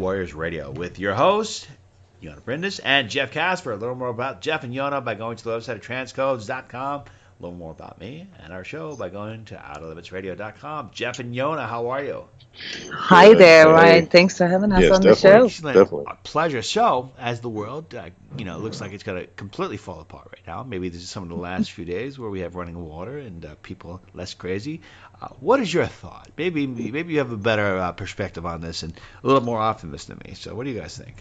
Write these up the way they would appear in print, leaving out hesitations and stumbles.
Warriors Radio with your host, Jona Bryndis, and Jeff Casper. A little more about Jeff and Jona by going to the website of transcodes.com. A little more about me and our show by going to OUTVIBRATING.com. Jeff and Jona, how are you? Hi there, Ryan. Thanks for having us on the show. Excellent. Definitely. A pleasure. So, as the world, looks like it's going to completely fall apart right now. Maybe this is some of the last few days where we have running water and people less crazy. What is your thought? Maybe you have a better perspective on this and a little more optimist than me. So, what do you guys think?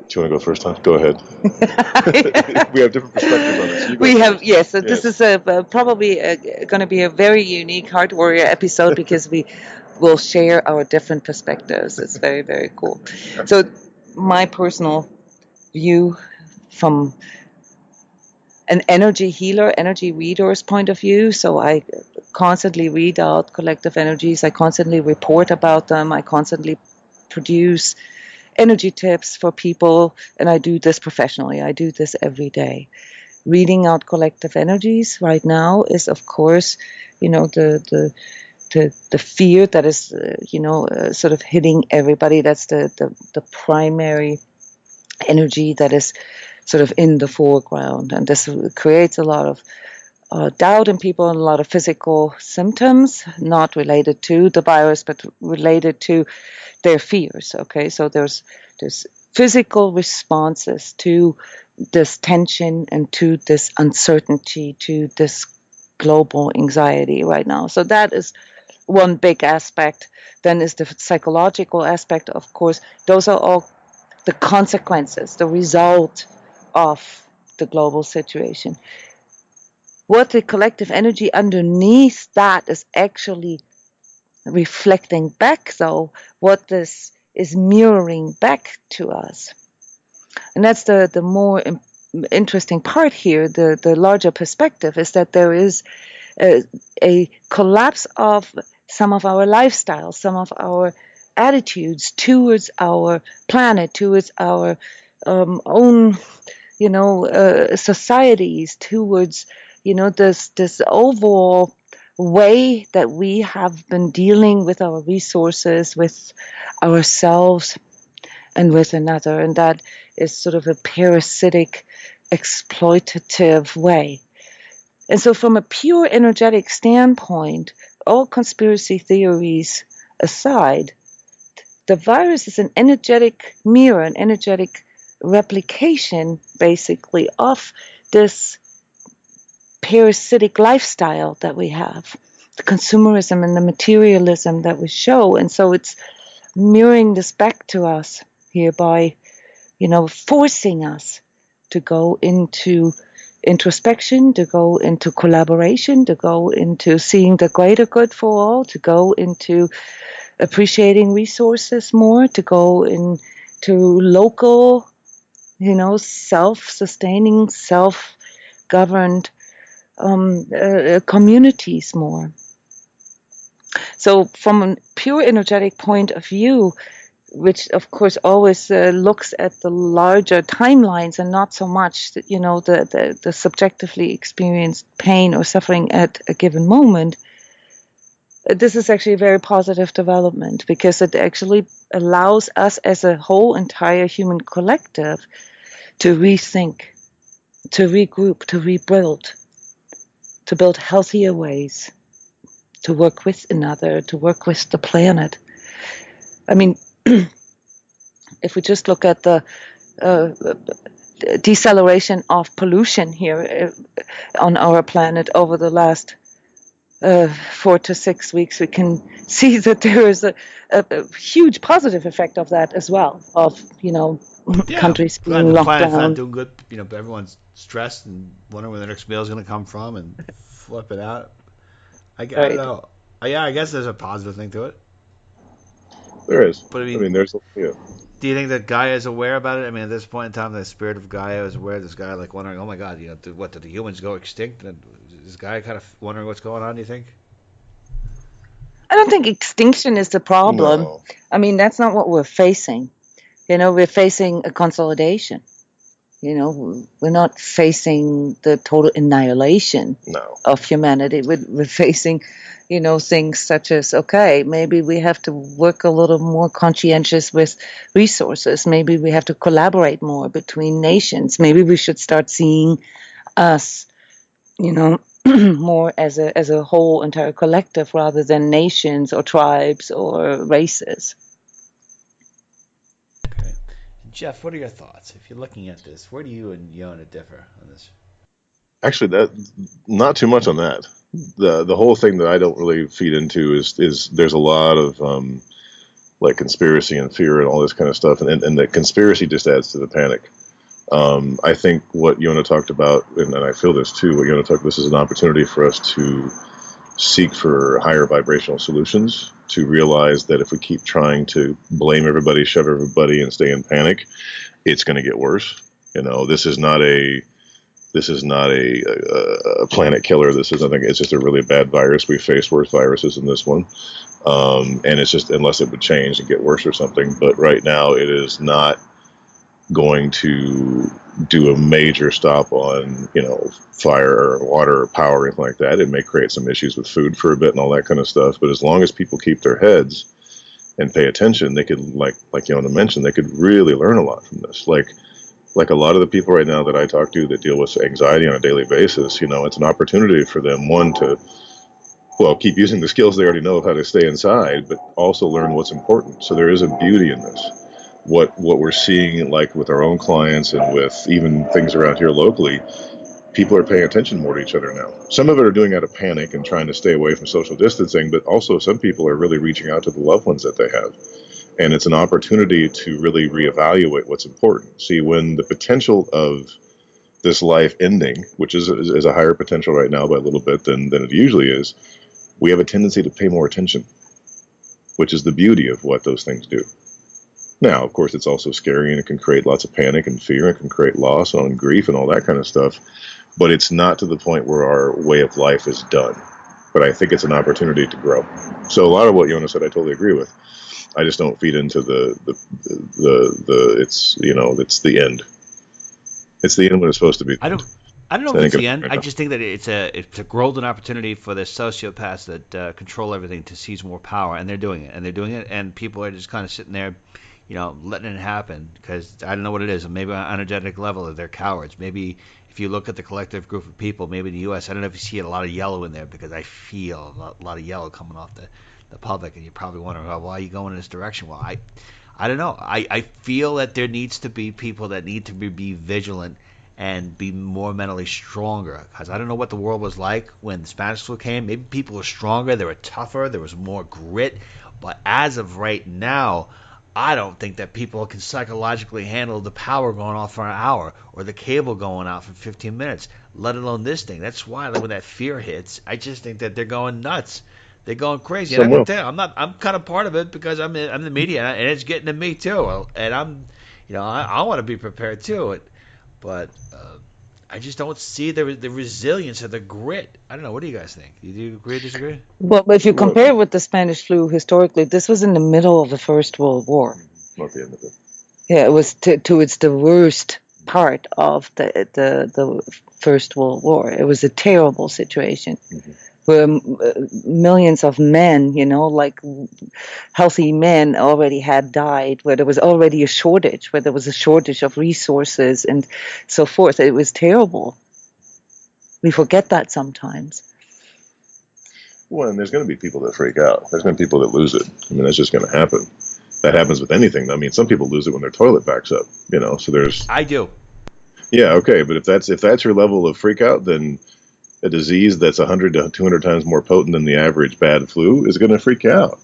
Do you want to go first, Tom? Go ahead. We have different perspectives on this. We have, yes. So this is probably going to be a very unique Heart Warrior episode because we will share our different perspectives. It's very, very cool. So my personal view from an energy healer, energy reader's point of view, so I constantly read out collective energies. I constantly report about them. I constantly produce energy tips for people, and I do this professionally. I do this every day. Reading out collective energies right now is, of course, the fear that is, sort of hitting everybody. That's the primary energy that is sort of in the foreground, and this creates a lot of doubt in people and a lot of physical symptoms, not related to the virus, but related to their fears. Okay, so there's physical responses to this tension and to this uncertainty, to this global anxiety right now. So that is one big aspect. Then is the psychological aspect, of course. Those are all the consequences, the result of the global situation. What the collective energy underneath that is actually reflecting back, though, what this is mirroring back to us. And that's the more interesting part here, the larger perspective, is that there is a collapse of some of our lifestyles, some of our attitudes towards our planet, towards our own, societies, towards, this overall way that we have been dealing with our resources, with ourselves, and with another. And that is sort of a parasitic, exploitative way. And so from a pure energetic standpoint, all conspiracy theories aside, the virus is an energetic mirror, an energetic replication, basically, of this parasitic lifestyle that we have, the consumerism and the materialism that we show. And so it's mirroring this back to us here by, forcing us to go into introspection, to go into collaboration, to go into seeing the greater good for all, to go into appreciating resources more, to go into local, self-sustaining, self-governed communities more. So from a pure energetic point of view, which of course always looks at the larger timelines and not so much, the subjectively experienced pain or suffering at a given moment, this is actually a very positive development because it actually allows us as a whole entire human collective to rethink, to regroup, to rebuild, to build healthier ways, to work with another, to work with the planet. I mean, if we just look at the deceleration of pollution here on our planet over the last 4 to 6 weeks, we can see that there is a huge positive effect of that as well, of, countries being locked down. The planet's not doing good, but everyone's stressed and wondering where the next meal is going to come from and flip it out. I don't know. Yeah, I guess there's a positive thing to it. There is. But I mean there's, Do you think that Gaia is aware about it? I mean, at this point in time, the spirit of Gaia is aware. This guy wondering, oh my God, did the humans go extinct? And is Gaia kind of wondering what's going on, do you think? I don't think extinction is the problem. No. I mean, that's not what we're facing. We're facing a consolidation. we're not facing the total annihilation of humanity. We're facing, things such as, okay, maybe we have to work a little more conscientious with resources. Maybe we have to collaborate more between nations. Maybe we should start seeing us, more as a whole entire collective rather than nations or tribes or races. Okay. Jeff, what are your thoughts? If you're looking at this, where do you and Jona differ on this? Actually, not too much on that. The whole thing that I don't really feed into is there's a lot of like conspiracy and fear and all this kind of stuff, and the conspiracy just adds to the panic. I think what Jona talked about, and I feel this too, what Jona talked, this is an opportunity for us to seek for higher vibrational solutions, to realize that if we keep trying to blame everybody, shove everybody, and stay in panic, it's going to get worse. This is not a planet killer. This is, I think, it's just a really bad virus. We face worse viruses than this one. And it's just, unless it would change and get worse or something. But right now it is not going to do a major stop on, fire or water or power or anything like that. It may create some issues with food for a bit and all that kind of stuff. But as long as people keep their heads and pay attention, they could, like Jona mentioned, they could really learn a lot from this. Like a lot of the people right now that I talk to that deal with anxiety on a daily basis, it's an opportunity for them, one, to, keep using the skills they already know of how to stay inside, but also learn what's important. So there is a beauty in this. What we're seeing, like with our own clients and with even things around here locally, people are paying attention more to each other now. Some of it are doing out of panic and trying to stay away from social distancing, but also some people are really reaching out to the loved ones that they have. And it's an opportunity to really reevaluate what's important. See, when the potential of this life ending, which is a higher potential right now by a little bit than it usually is, we have a tendency to pay more attention, which is the beauty of what those things do. Now, of course, it's also scary, and it can create lots of panic and fear, and can create loss and grief and all that kind of stuff. But it's not to the point where our way of life is done. But I think it's an opportunity to grow. So a lot of what Jona said, I totally agree with. I just don't feed into it's the end. It's the end when it's supposed to be. I don't know if it's the end. I just think that it's a golden opportunity for the sociopaths that control everything to seize more power, and they're doing it. And people are just kind of sitting there, letting it happen, because I don't know what it is. Maybe on an energetic level, they're cowards. Maybe if you look at the collective group of people, maybe in the U.S., I don't know if you see a lot of yellow in there, because I feel a lot of yellow coming off the public, and you're probably wondering, why are you going in this direction? Well, I don't know. I feel that there needs to be people that need to be vigilant and be more mentally stronger, because I don't know what the world was like when the Spanish flu came. Maybe people were stronger, they were tougher, there was more grit, but as of right now, I don't think that people can psychologically handle the power going off for an hour or the cable going out for 15 minutes, let alone this thing. That's why when that fear hits, I just think that they're going nuts. They're going crazy. And I can tell, I'm kind of part of it, because I'm the media, and it's getting to me too. And I want to be prepared too. But I just don't see the resilience or the grit. I don't know. What do you guys think? Do you agree or disagree? Well, if you compare with the Spanish flu historically, this was in the middle of the First World War. Not the end of it. Yeah, it was towards the worst part of the First World War. It was a terrible situation. Mm-hmm. Where millions of men, like healthy men already had died, where there was already a shortage, where there was a shortage of resources and so forth. It was terrible. We forget that sometimes. Well, and there's going to be people that freak out. There's going to be people that lose it. I mean, that's just going to happen. That happens with anything. I mean, some people lose it when their toilet backs up, so there's... I do. Yeah, okay, but if that's your level of freak out, then a disease that's 100 to 200 times more potent than the average bad flu is going to freak you out.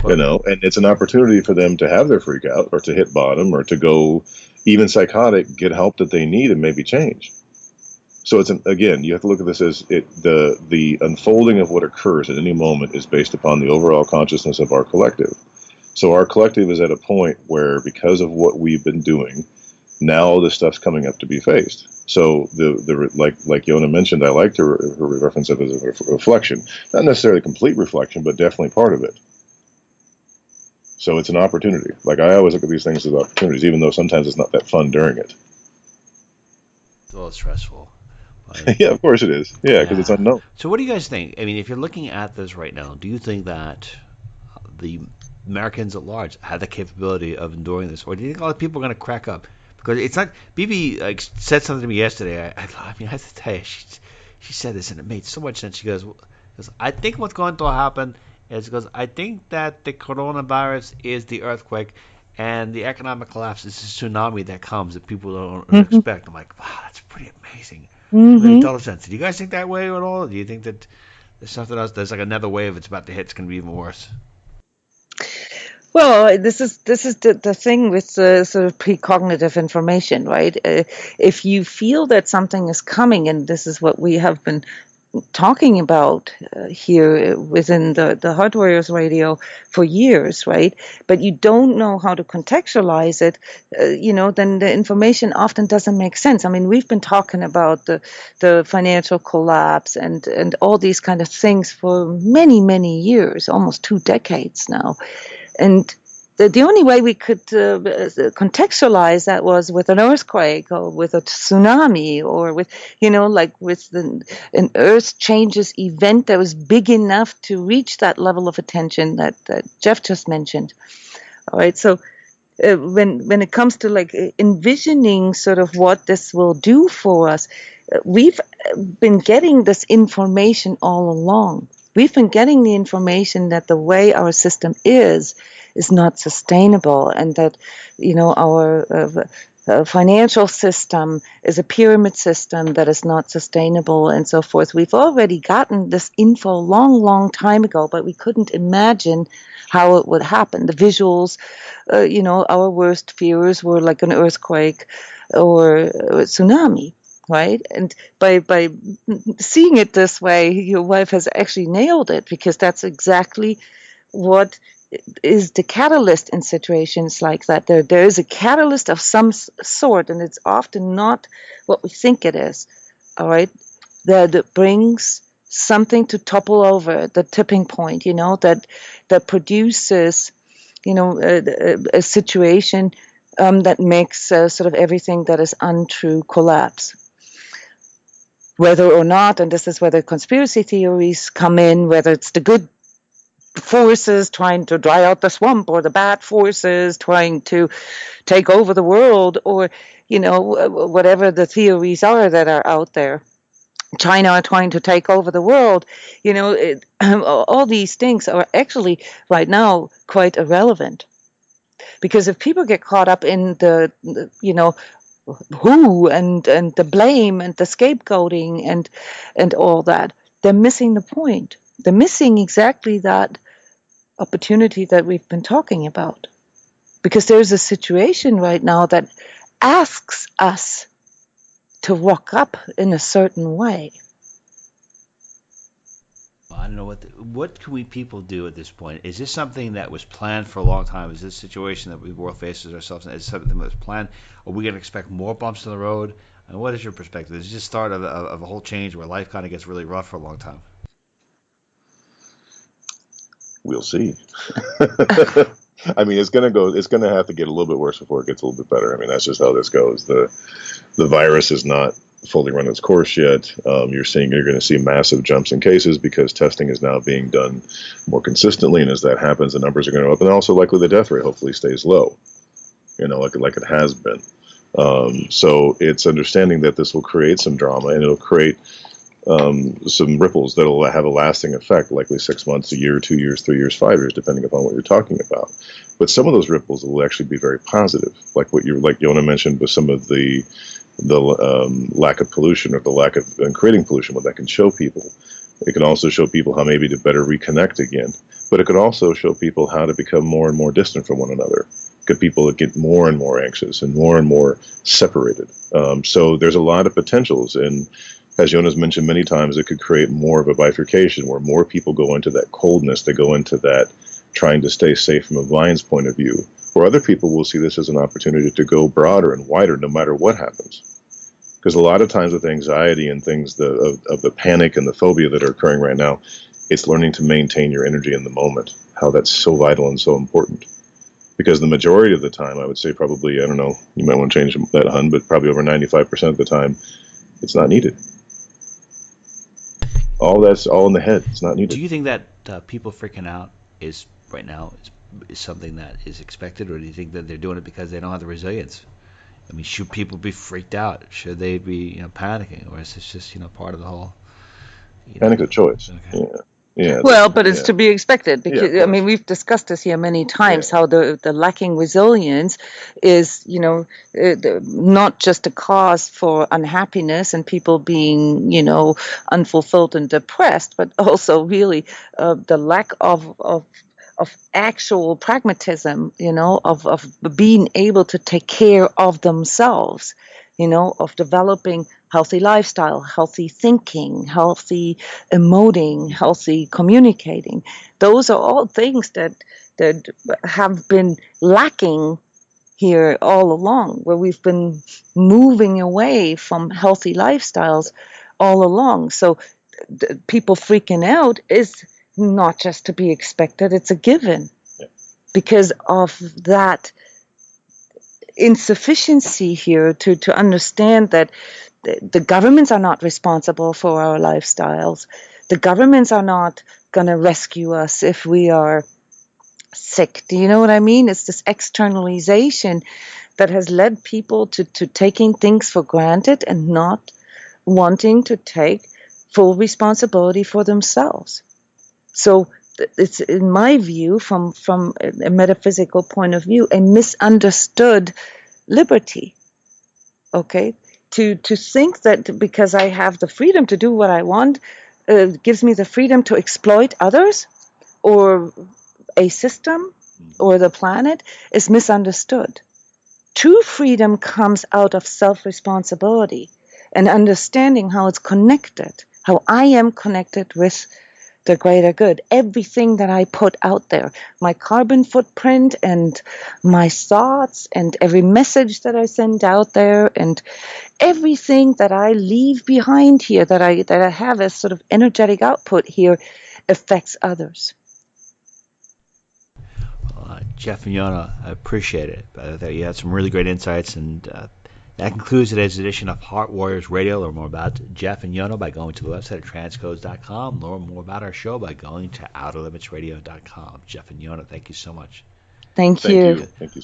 And it's an opportunity for them to have their freak out, or to hit bottom, or to go even psychotic, get help that they need, and maybe change. So again, you have to look at this as the unfolding of what occurs at any moment is based upon the overall consciousness of our collective. So our collective is at a point where, because of what we've been doing, now all this stuff's coming up to be faced. So like Jona mentioned, I like to reference it as a reflection, not necessarily complete reflection, but definitely part of it. So it's an opportunity. Like, I always look at these things as opportunities, even though sometimes it's not that fun during it. It's a little stressful. Yeah, of course it is. Yeah, because it's Yeah. unknown. So what do you guys think? I mean, if you're looking at this right now, do you think that the Americans at large have the capability of enduring this, or do you think a lot of people are going to crack up? Because it's not. BB like said something to me yesterday. I mean, I have to tell you, she said this and it made so much sense. She goes, I think what's going to happen is because I think that the coronavirus is the earthquake, and the economic collapse is the tsunami that comes that people don't Hmm. expect. I'm like, wow, that's pretty amazing. It made Hmm. total sense. Do you guys think that way at all? Do you think that there's something else? There's like another wave that's about to hit. It's going to be even worse. Well, this is the thing with sort of precognitive information, right? If you feel that something is coming, and this is what we have been talking about here within the Heart Warriors Radio for years, right? But you don't know how to contextualize it, then the information often doesn't make sense. I mean, we've been talking about the financial collapse and all these kind of things for many, many years, almost 2 decades now. And the only way we could contextualize that was with an earthquake or with a tsunami or with, like with an earth changes event that was big enough to reach that level of attention that Jeff just mentioned. All right. So when it comes to like envisioning sort of what this will do for us, we've been getting this information all along. We've been getting the information that the way our system is not sustainable, and that our financial system is a pyramid system that is not sustainable, and so forth. We've already gotten this info a long, long time ago, but we couldn't imagine how it would happen. The visuals, our worst fears were like an earthquake or a tsunami, right? And by seeing it this way, your wife has actually nailed it, because that's exactly what is the catalyst in situations like that. There is a catalyst of some sort, and it's often not what we think it is. All right, that brings something to topple over the tipping point. That produces a situation that makes sort of everything that is untrue collapse. Whether or not, and this is where the conspiracy theories come in, whether it's the good forces trying to dry out the swamp or the bad forces trying to take over the world, or whatever the theories are that are out there, China trying to take over the world, all these things are actually right now quite irrelevant, because if people get caught up in the who and the blame and the scapegoating and all that, they're missing the point. They're missing exactly that opportunity that we've been talking about, because there's a situation right now that asks us to walk up in a certain way. I don't know what can we people do at this point. Is this something that was planned for a long time? Is this situation that we world faces ourselves in, is something that was planned? Are we going to expect more bumps in the road? And what is your perspective? Is this just start of a whole change where life kind of gets really rough for a long time? We'll see. I mean, it's going to have to get a little bit worse before it gets a little bit better. I mean, that's just how this goes. The virus is not fully run its course yet. You're going to see massive jumps in cases because testing is now being done more consistently, and as that happens, the numbers are going to go up, and also likely the death rate hopefully stays low, like it has been. So it's understanding that this will create some drama, and it'll create some ripples that'll have a lasting effect, likely 6 months, a year, 2 years, 3 years, 5 years, depending upon what you're talking about. But some of those ripples will actually be very positive, like Jona mentioned with some of the lack of pollution, or the lack of creating pollution, what that can show people. It can also show people how maybe to better reconnect again. But it could also show people how to become more and more distant from one another. Get people to get more and more anxious and more separated. So there's a lot of potentials, and as Jona's mentioned many times, it could create more of a bifurcation where more people go into that coldness, they go into that trying to stay safe from a vine's point of view, where other people will see this as an opportunity to go broader and wider no matter what happens. Because a lot of times with anxiety and things of the panic and the phobia that are occurring right now, it's learning to maintain your energy in the moment, how that's so vital and so important. Because the majority of the time, I would say probably, I don't know, you might want to change that, hun, but probably over 95% of the time, It's not needed. All that's all in the head. It's not needed. Do you think that people freaking out is right now is something that is expected, or do you think that they're doing it because they don't have the resilience? I mean, should people be freaked out? Should they be panicking, or is this just part of the whole? Panic's a choice. Okay. Yeah. Yeah. Well, but it's to be expected because Yeah, I mean we've discussed this here many times how the lacking resilience is not just a cause for unhappiness and people being unfulfilled and depressed, but also really the lack of actual pragmatism, of being able to take care of themselves, of developing healthy lifestyle, healthy thinking, healthy emoting, healthy communicating. Those are all things that have been lacking here all along, where we've been moving away from healthy lifestyles all along. So people freaking out is not just to be expected, it's a given because of that insufficiency here to understand that the governments are not responsible for our lifestyles. The governments are not going to rescue us if we are sick. Do you know what I mean? It's this externalization that has led people to taking things for granted and not wanting to take full responsibility for themselves. So it's, in my view, from a metaphysical point of view, a misunderstood liberty. Okay? To think that because I have the freedom to do what I want, gives me the freedom to exploit others or a system or the planet is misunderstood. True freedom comes out of self-responsibility and understanding how it's connected, how I am connected with the greater good. Everything that I put out there, my carbon footprint and my thoughts and every message that I send out there and everything that I leave behind here, that I have as sort of energetic output here, affects others. Jeff and Jona, I appreciate it. I thought you had some really great insights, and that concludes today's edition of Heart Warriors Radio. Learn more about Jeff and Jona by going to the website at transcodes.com. Learn more about our show by going to outerlimitsradio.com. Jeff and Jona, thank you so much. Thank you. Thank you.